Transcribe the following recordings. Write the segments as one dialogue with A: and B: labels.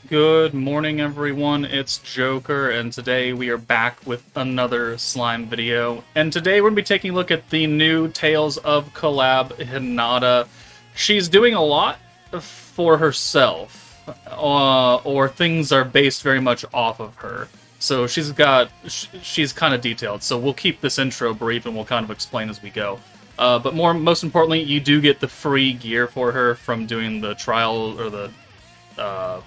A: Good morning, everyone. It's Joker, and today we are back with another slime video. And today we're going to be taking a look at the new Tales of COLLAB Hinata. She's doing a lot for herself, or things are based very much off of her. So she's kind of detailed. So we'll keep this intro brief, and we'll kind of explain as we go. But most importantly, you do get the free gear for her from doing the trial or the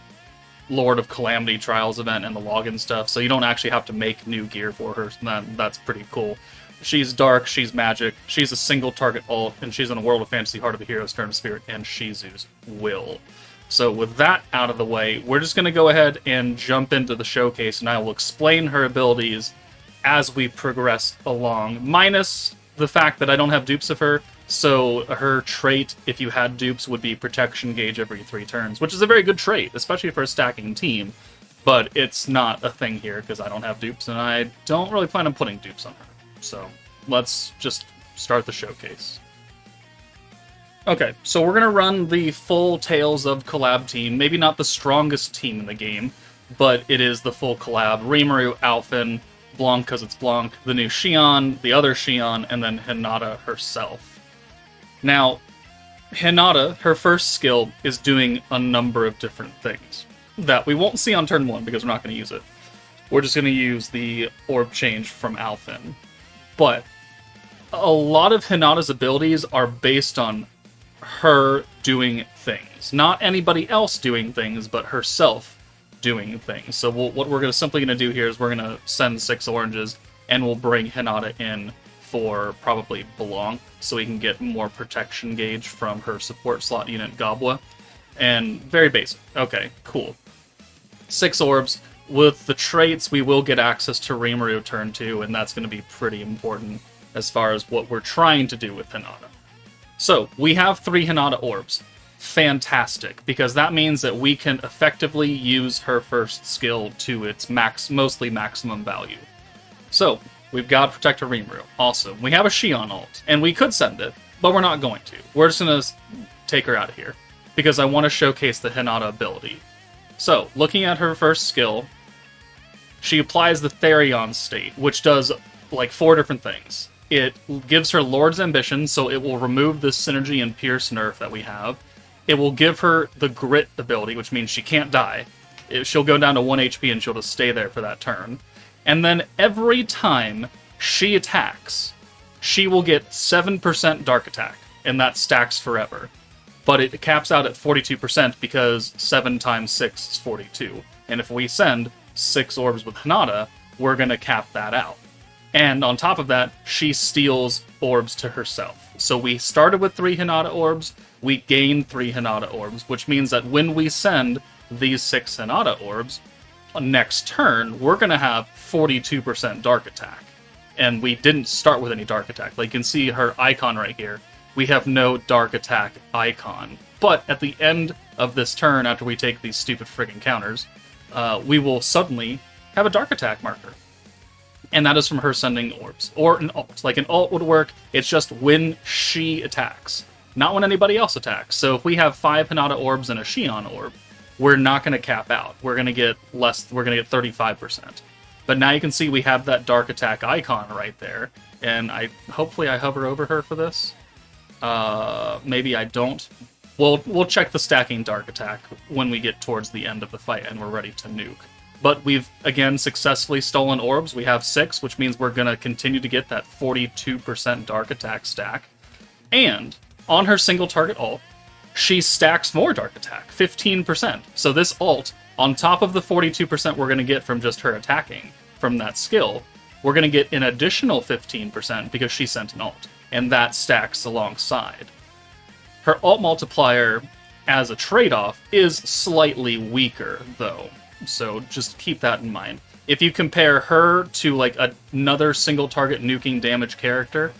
A: Lord of Calamity Trials event and the login stuff, so you don't actually have to make new gear for her. That's pretty cool. She's dark, she's magic, she's a single target ult, and she's in a World of Fantasy Heart of a Hero, Stern of Spirit, and Shizu's Will. So with that out of the way, we're just going to go ahead and jump into the showcase, and I will explain her abilities as we progress along, minus the fact that I don't have dupes of her. So her trait, if you had dupes, would be Protection Gauge every 3 turns, which is a very good trait, especially for a stacking team. But it's not a thing here because I don't have dupes, and I don't really plan on putting dupes on her. So let's just start the showcase. Okay, so we're going to run the full Tales of COLLAB team. Maybe not the strongest team in the game, but it is the full COLLAB. Rimuru, Alphen, Blanc because it's Blanc, the new Xion, the other Xion, and then Hinata herself. Now, Hinata, her first skill, is doing a number of different things that we won't see on turn 1 because we're not going to use it. We're just going to use the orb change from Alphen. But a lot of Hinata's abilities are based on her doing things. Not anybody else doing things, but herself doing things. So what we're simply going to do here is we're going to send 6 oranges, and we'll bring Hinata in for probably Blanc, so we can get more protection gauge from her support slot unit Gobwa. And very basic. Okay, cool. 6 orbs. With the traits, we will get access to Rimuru turn 2, and that's going to be pretty important as far as what we're trying to do with Hinata. So, we have 3 Hinata orbs. Fantastic, because that means that we can effectively use her first skill to its mostly maximum value. So, we've got Protector Rimuru. Awesome. We have a Xion ult, and we could send it, but we're not going to. We're just going to take her out of here, because I want to showcase the Hinata ability. So, looking at her first skill, she applies the Therion state, which does, like, 4 different things. It gives her Lord's Ambition, so it will remove the Synergy and Pierce nerf that we have. It will give her the Grit ability, which means she can't die. She'll go down to 1 HP and she'll just stay there for that turn. And then every time she attacks, she will get 7% Dark Attack, and that stacks forever. But it caps out at 42% because 7 times 6 is 42. And if we send 6 orbs with Hinata, we're going to cap that out. And on top of that, she steals orbs to herself. So we started with 3 Hinata orbs, we gained 3 Hinata orbs, which means that when we send these 6 Hinata orbs, next turn, we're going to have 42% Dark Attack. And we didn't start with any Dark Attack. Like you can see her icon right here. We have no Dark Attack icon. But at the end of this turn, after we take these stupid friggin' counters, we will suddenly have a Dark Attack marker. And that is from her sending orbs. Or an ult. Like an ult would work, it's just when she attacks. Not when anybody else attacks. So if we have 5 Hinata orbs and a Xion orb, we're not going to cap out. We're going to get less. We're going to get 35%. But now you can see we have that Dark Attack icon right there. And hopefully I hover over her for this. Maybe I don't. We'll check the stacking Dark Attack when we get towards the end of the fight and we're ready to nuke. But we've, again, successfully stolen orbs. We have 6, which means we're going to continue to get that 42% Dark Attack stack. And on her single target ult, she stacks more Dark Attack, 15%. So this ult, on top of the 42% we're going to get from just her attacking from that skill, we're going to get an additional 15% because she sent an ult. And that stacks alongside. Her ult multiplier, as a trade-off, is slightly weaker, though. So just keep that in mind. If you compare her to like another single target nuking damage character,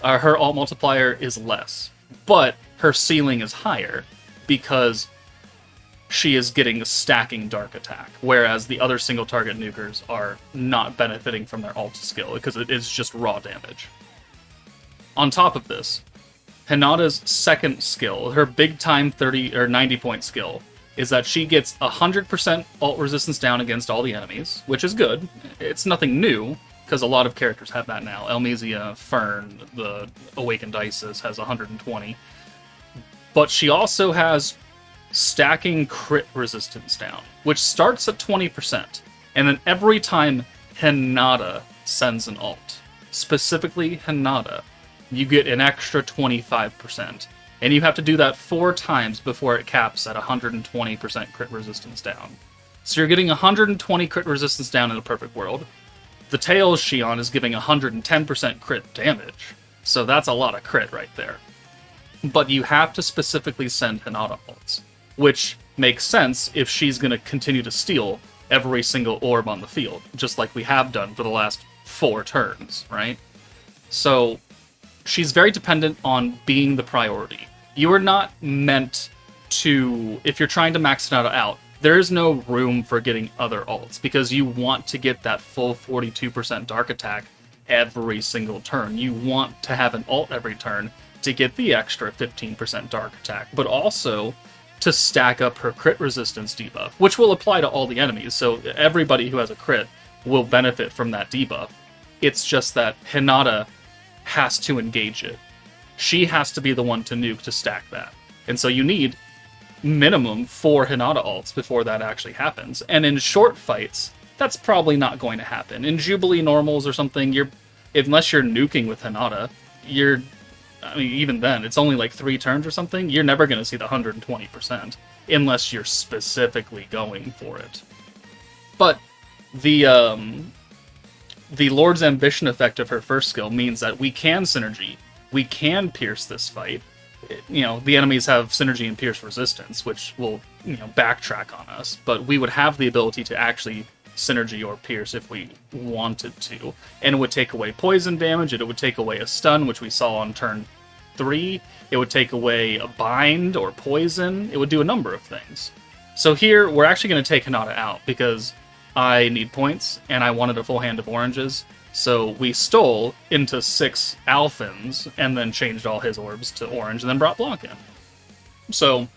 A: her ult multiplier is less. But her ceiling is higher because she is getting stacking Dark Attack, whereas the other single target nukers are not benefiting from their ult skill because it is just raw damage. On top of this, Hinata's second skill, her big time 30 or 90 point skill, is that she gets 100% ult resistance down against all the enemies, which is good. It's nothing new, because a lot of characters have that now. Elmesia, Fern, the Awakened Isis has 120. But she also has stacking crit resistance down, which starts at 20%. And then every time Hinata sends an ult, specifically Hinata, you get an extra 25%. And you have to do that 4 times before it caps at 120% crit resistance down. So you're getting 120 crit resistance down in a perfect world. The Tails Xion is giving 110% crit damage. So that's a lot of crit right there. But you have to specifically send Hinata ults, which makes sense if she's going to continue to steal every single orb on the field, just like we have done for the last 4 turns, right? So she's very dependent on being the priority. You are not meant to, if you're trying to max Hinata out, there is no room for getting other ults, because you want to get that full 42% dark attack every single turn. You want to have an ult every turn to get the extra 15% dark attack, but also to stack up her crit resistance debuff, which will apply to all the enemies, so everybody who has a crit will benefit from that debuff. It's just that Hinata has to engage it. She has to be the one to nuke to stack that. And so you need minimum 4 Hinata ults before that actually happens. And in short fights, that's probably not going to happen. In Jubilee normals or something, unless you're nuking with Hinata, even then, it's only like 3 turns or something, you're never going to see the 120%, unless you're specifically going for it. But the Lord's Ambition effect of her first skill means that we can synergy, we can pierce this fight. The enemies have synergy and pierce resistance, which will, backtrack on us, but we would have the ability to actually synergy or pierce if we wanted to. And it would take away poison damage, it would take away a stun, which we saw on turn 3, it would take away a bind or poison, it would do a number of things. So here, we're actually going to take Hinata out, because I need points, and I wanted a full hand of oranges, so we stole into 6 Alphins, and then changed all his orbs to orange, and then brought Blanc in. So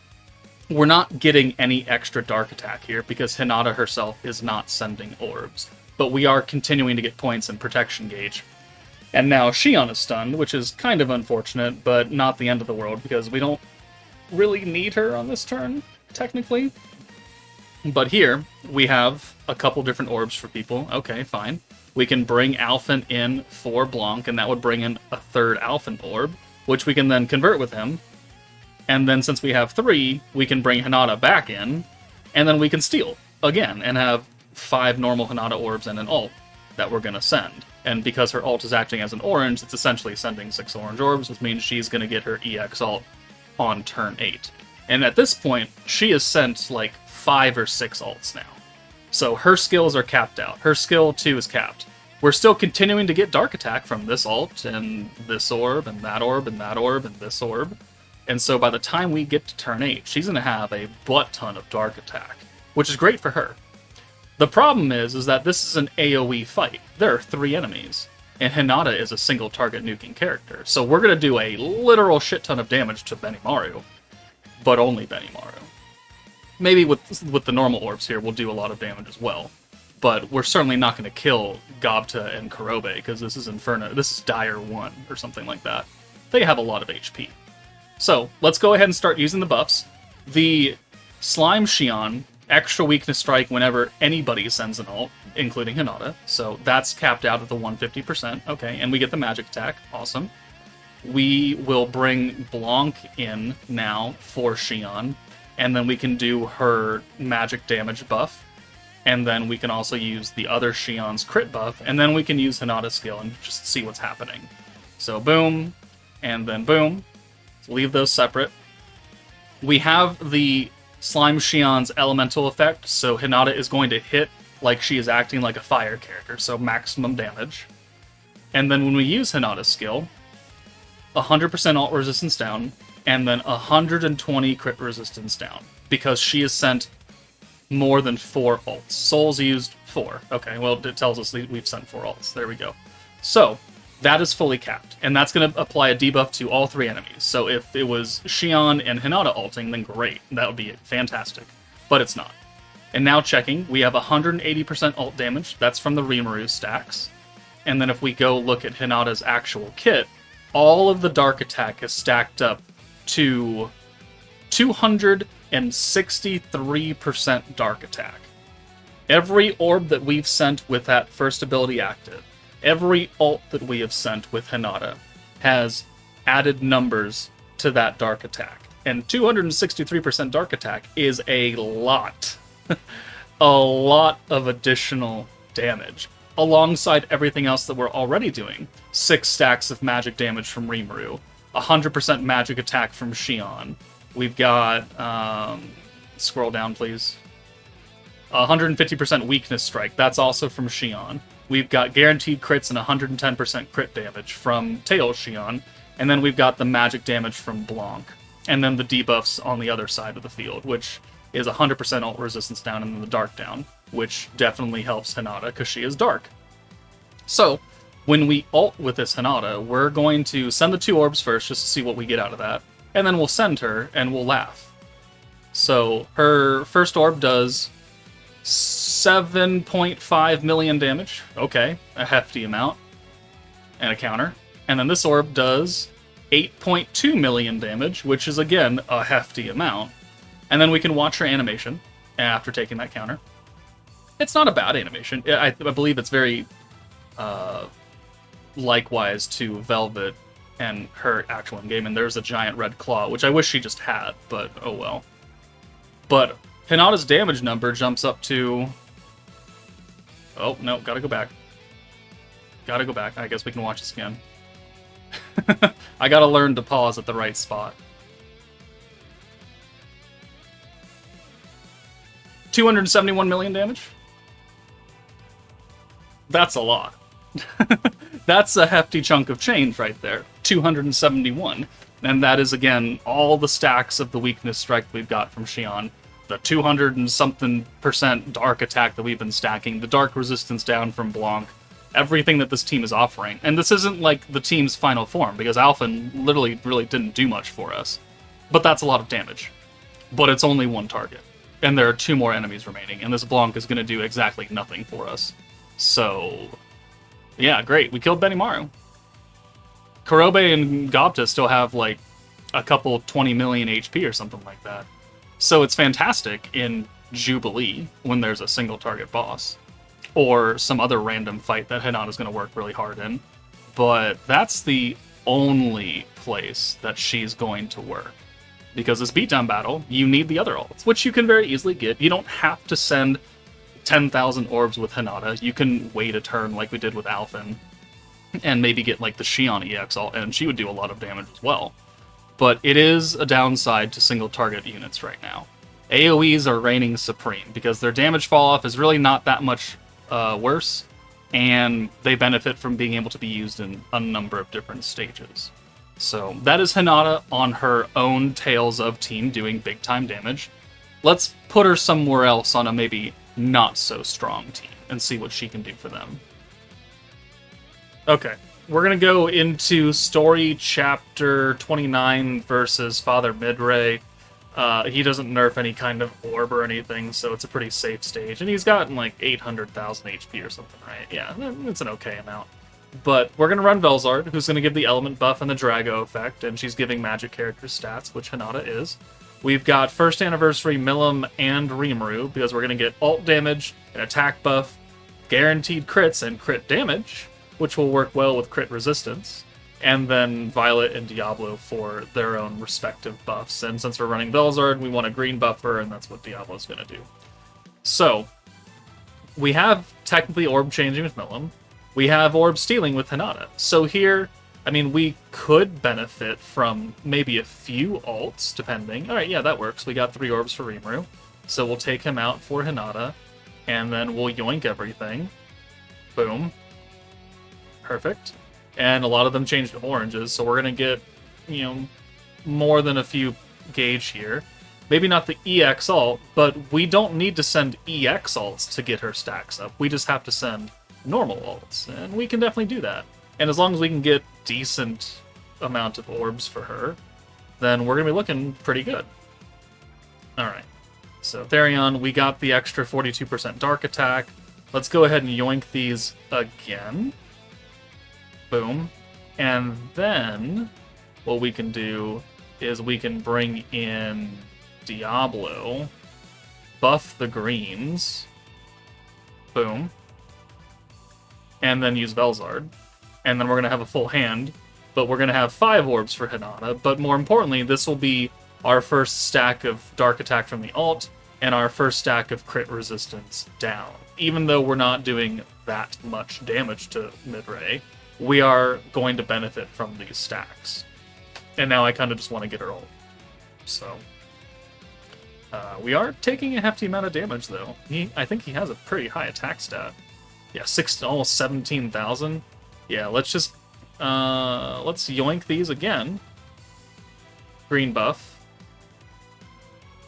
A: we're not getting any extra dark attack here, because Hinata herself is not sending orbs. But we are continuing to get points and protection gauge. And now Xion is stunned, which is kind of unfortunate, but not the end of the world, because we don't really need her on this turn, technically. But here, we have a couple different orbs for people. Okay, fine. We can bring Alphen in for Blanc, and that would bring in a 3rd Alphen orb, which we can then convert with him. And then since we have 3, we can bring Hinata back in, and then we can steal again, and have 5 normal Hinata orbs and an ult that we're going to send. And because her ult is acting as an orange, it's essentially sending 6 orange orbs, which means she's going to get her EX ult on turn 8. And at this point, she has sent like 5 or 6 ults now. So her skills are capped out. Her skill 2 is capped. We're still continuing to get dark attack from this ult, and this orb, and that orb, and that orb, and this orb. And so by the time we get to turn 8, she's going to have a butt ton of dark attack, which is great for her. The problem is that this is an AoE fight. There are 3 enemies, and Hinata is a single target nuking character. So we're going to do a literal shit ton of damage to Benimaru, but only Benimaru. Maybe with the normal orbs here, we'll do a lot of damage as well. But we're certainly not going to kill Gobta and Kurobe, because this is Inferno. This is Dire 1, or something like that. They have a lot of HP. So, let's go ahead and start using the buffs. The Slime Xion, extra weakness strike whenever anybody sends an ult, including Hinata. So that's capped out at the 150%. Okay, and we get the magic attack. Awesome. We will bring Blanc in now for Xion, and then we can do her magic damage buff, and then we can also use the other Xion's crit buff, and then we can use Hinata's skill and just see what's happening. So boom, and then boom. So leave those separate. We have the Slime Xion's elemental effect, so Hinata is going to hit like she is acting like a fire character, so maximum damage. And then when we use Hinata's skill, 100% ult resistance down, and then 120 crit resistance down, because she has sent more than 4 ults. Soul's used 4. Okay, well, it tells us we've sent 4 ults. There we go. So, that is fully capped, and that's going to apply a debuff to all 3 enemies. So if it was Xion and Hinata ulting, then great. That would be fantastic. but it's not. And now checking, we have 180% ult damage. That's from the Rimuru stacks. And then if we go look at Hinata's actual kit, all of the dark attack is stacked up to 263% dark attack. Every orb that we've sent with that first ability active, every ult that we have sent with Hinata has added numbers to that dark attack. And 263% dark attack is a lot. A lot of additional damage. Alongside everything else that we're already doing. 6 stacks of magic damage from Rimuru. 100% magic attack from Xion. We've got... scroll down, please. 150% weakness strike. That's also from Xion. We've got guaranteed crits and 110% crit damage from Tails Xion. And then we've got the magic damage from Blanc. And then the debuffs on the other side of the field, which is 100% ult resistance down and then the dark down, which definitely helps Hinata because she is dark. So, when we ult with this Hinata, we're going to send the 2 orbs first just to see what we get out of that. And then we'll send her and we'll laugh. So, her first orb does 7.5 million damage. Okay, a hefty amount. And a counter. And then this orb does 8.2 million damage, which is again a hefty amount. And then we can watch her animation after taking that counter. It's not a bad animation. I believe it's very likewise to Velvet and her actual in-game. And there's a giant red claw, which I wish she just had, but oh well. But Hinata's damage number jumps up to... Oh, no, gotta go back. Gotta go back. I guess we can watch this again. I gotta learn to pause at the right spot. 271 million damage? That's a lot. That's a hefty chunk of change right there. 271. And that is, again, all the stacks of the weakness strike we've got from Xion. The 200 and something % dark attack that we've been stacking. The dark resistance down from Blanc. Everything that this team is offering. And this isn't like the team's final form, because Alphen literally really didn't do much for us. But that's a lot of damage. But it's only one target. And there are 2 more enemies remaining, and this Blanc is going to do exactly nothing for us. So, yeah, great. We killed Benimaru. Kurobe and Gobta still have, like, a couple 20 million HP or something like that. So it's fantastic in Jubilee, when there's a single target boss. Or some other random fight that Hinata's going to work really hard in. But that's the only place that she's going to work. Because this beatdown battle, you need the other ults, which you can very easily get. You don't have to send 10,000 orbs with Hinata. You can wait a turn like we did with Alphen, and maybe get like the Xion EX ult, and she would do a lot of damage as well. But it is a downside to single target units right now. AoEs are reigning supreme, because their damage fall-off is really not that much worse, and they benefit from being able to be used in a number of different stages. So that is Hinata on her own Tales of team doing big time damage. Let's put her somewhere else on a maybe not so strong team and see what she can do for them. Okay, we're gonna go into story chapter 29 versus Father Midray. He doesn't nerf any kind of orb or anything, so it's a pretty safe stage. And he's gotten like 800,000 HP or something, right? Yeah, it's an okay amount. But we're going to run Velzard, who's going to give the element buff and the Drago effect, and she's giving magic character stats, which Hinata is. We've got First Anniversary Milim and Rimuru, because we're going to get ult damage, an attack buff, guaranteed crits, and crit damage, which will work well with crit resistance. And then Violet and Diablo for their own respective buffs. And since we're running Velzard, we want a green buffer, and that's what Diablo's going to do. So, we have technically orb changing with Milim. We have orb stealing with Hinata. So here, I mean, we could benefit from maybe a few ults, depending. Alright, yeah, that works. We got 3 orbs for Rimuru. So we'll take him out for Hinata, and then we'll yoink everything. Boom. Perfect. And a lot of them changed to oranges, so we're going to get, you know, more than a few gauge here. Maybe not the EX ult, but we don't need to send EX ults to get her stacks up. We just have to send normal ults, and we can definitely do that. And as long as we can get decent amount of orbs for her, then we're going to be looking pretty good. Alright. So Therion, we got the extra 42% dark attack. Let's go ahead and yoink these again. Boom. And then what we can do is we can bring in Diablo, buff the greens, boom, and then use Velzard. And then we're going to have a full hand, but we're going to have 5 orbs for Hinata. But more importantly, this will be our first stack of dark attack from the alt, and our first stack of crit resistance down. Even though we're not doing that much damage to Midray, we are going to benefit from these stacks. And now I kind of just want to get her ult. So, we are taking a hefty amount of damage, though. I think he has a pretty high attack stat. Yeah, almost 17,000. Yeah, let's just, let's yoink these again. Green buff.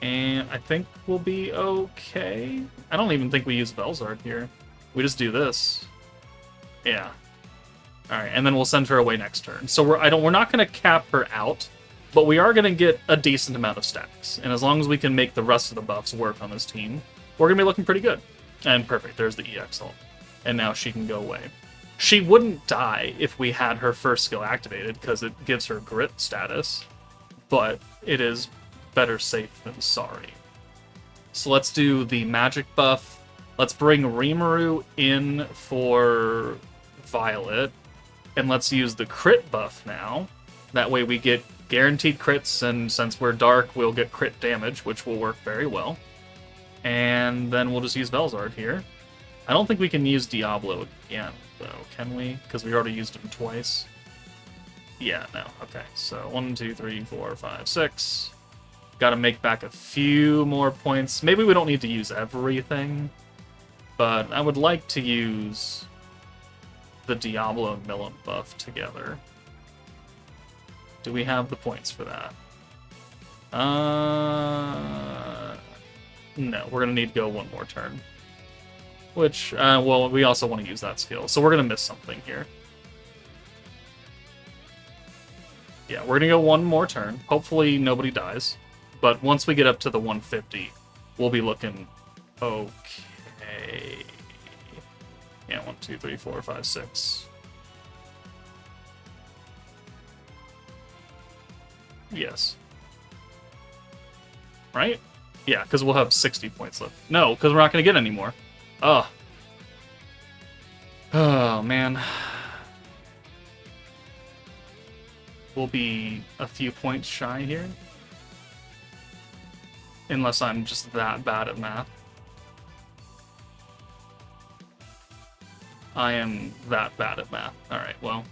A: And I think we'll be okay. I don't even think we use Velzard here. We just do this. Yeah. Alright, and then we'll send her away next turn. So we're not going to cap her out, but we are going to get a decent amount of stacks. And as long as we can make the rest of the buffs work on this team, we're going to be looking pretty good. And perfect, there's the EX ult. And now she can go away. She wouldn't die if we had her first skill activated, because it gives her grit status. But it is better safe than sorry. So let's do the magic buff. Let's bring Rimuru in for Violet. And let's use the crit buff now. That way we get guaranteed crits, and since we're dark, we'll get crit damage, which will work very well. And then we'll just use Velzard here. I don't think we can use Diablo again, though, can we? Because we already used him twice. Yeah, no. Okay, so 1, 2, 3, 4, 5, 6. Gotta make back a few more points. Maybe we don't need to use everything, but I would like to use the Diablo and Millim buff together. Do we have the points for that? No, we're gonna need to go one more turn. Which, well, we also want to use that skill, so we're gonna miss something here. Yeah, we're gonna go one more turn. Hopefully nobody dies. But once we get up to the 150, we'll be looking okay. Yeah, 1, 2, 3, 4, 5, 6. Yes. Right? Yeah, because we'll have 60 points left. No, because we're not going to get any more. Ugh. Oh, man. We'll be a few points shy here. Unless I'm just that bad at math. I am that bad at math. Alright, well,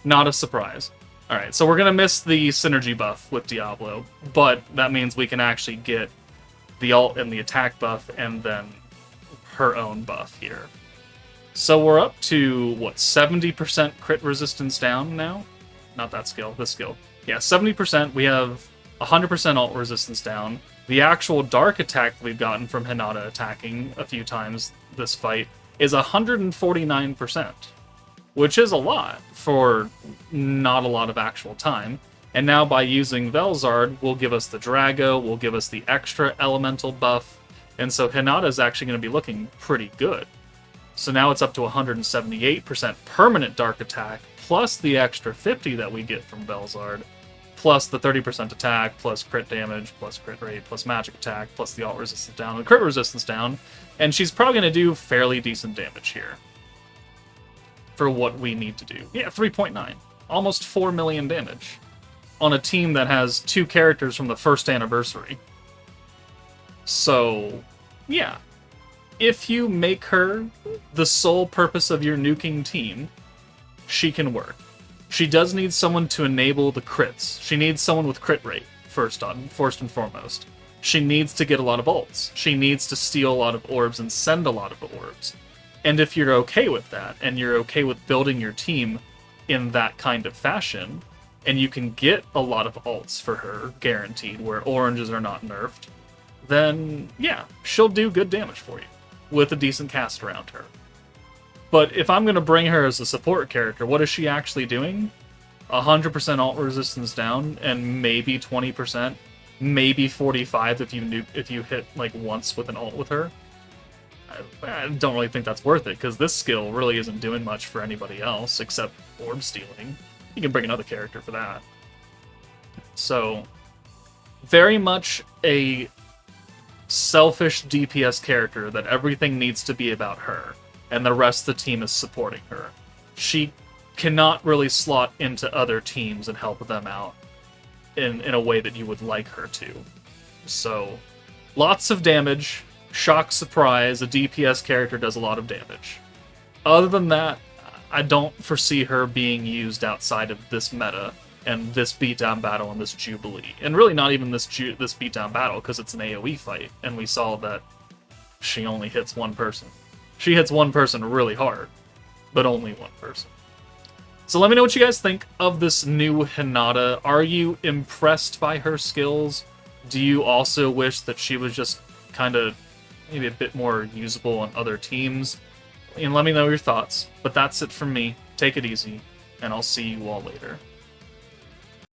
A: not a surprise. Alright, so we're going to miss the synergy buff with Diablo, but that means we can actually get the ult and the attack buff and then her own buff here. So we're up to, what, 70% crit resistance down now? Not that skill, this skill. Yeah, 70%. We have 100% ult resistance down. The actual dark attack we've gotten from Hinata attacking a few times this fight is 149%, which is a lot for not a lot of actual time. And now by using Velzard, will give us the Drago, will give us the extra elemental buff, and so Hinata is actually going to be looking pretty good. So now it's up to 178% permanent dark attack, plus the extra 50 that we get from Velzard, plus the 30% attack, plus crit damage, plus crit rate, plus magic attack, plus the alt resistance down, and crit resistance down, and she's probably going to do fairly decent damage here for what we need to do. Yeah, 3.9. Almost 4 million damage on a team that has 2 characters from the first anniversary. So, yeah. If you make her the sole purpose of your nuking team, she can work. She does need someone to enable the crits. She needs someone with crit rate, first and foremost. She needs to get a lot of ults. She needs to steal a lot of orbs and send a lot of orbs. And if you're okay with that, and you're okay with building your team in that kind of fashion, and you can get a lot of ults for her, guaranteed, where oranges are not nerfed, then, yeah, she'll do good damage for you, with a decent cast around her. But if I'm going to bring her as a support character, what is she actually doing? 100% ult resistance down, and maybe 20% maybe 45 if you hit like once with an ult with her. I don't really think that's worth it, because this skill really isn't doing much for anybody else except orb stealing. You can bring another character for that. So, very much a selfish DPS character that everything needs to be about her, and the rest of the team is supporting her. She cannot really slot into other teams and help them out in a way that you would like her to. So, lots of damage. Shock, surprise, a DPS character does a lot of damage. Other than that, I don't foresee her being used outside of this meta and this beatdown battle and this Jubilee. And really not even this beatdown battle, because it's an AoE fight, and we saw that she only hits one person. She hits one person really hard, but only one person. So let me know what you guys think of this new Hinata. Are you impressed by her skills? Do you also wish that she was just kind of maybe a bit more usable on other teams? And let me know your thoughts. But that's it from me. Take it easy, and I'll see you all later.